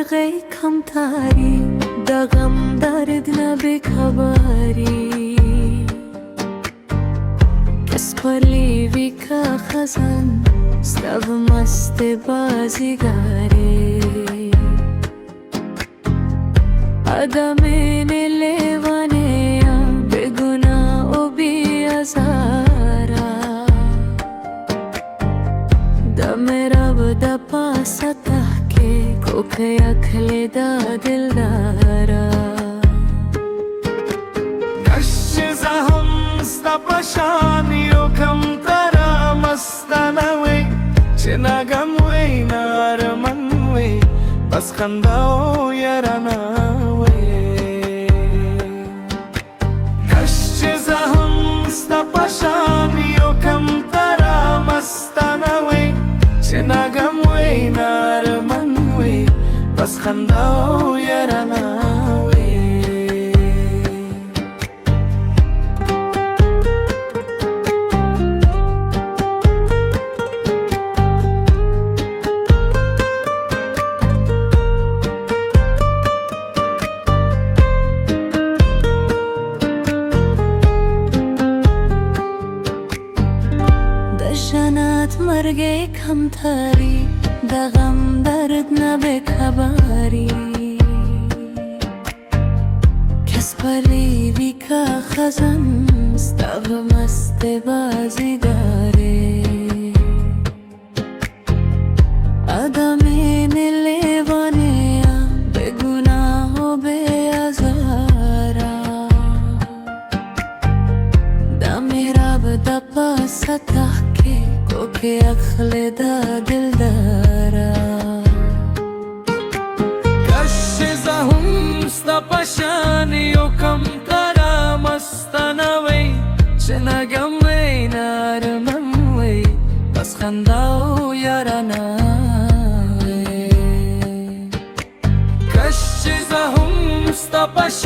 مرغی کمتری دغم درد نبخبری کس پلیوی که خزن استو مست بازیگری آدم لیوانه بگناه و بیازارا دم رب دا پاستا که کوکه اکل دا دلدارا کش زهم ستا پشانیو کم ترا مستانوی چه نگم وی نارمن وی بس خنداو یرانوی کش زهم ستا پشانیو کم ترا مستانوی چه نگم وی نارمن وی بس خنداو یرانوی دشنات مرغی کمتری دغم درد نبخبری کس پلیوی که خزن استو مست بازیگری آدمین لیوانه بگناه و بیازارا دمی رب دا پاستا که کوکه اخل دا دلدارا کش زهم ستا پشانیو کم ترا مستانوی چه نگم وی نارمن وی بس خنداو یارانوی کش زهم ستا پشانیو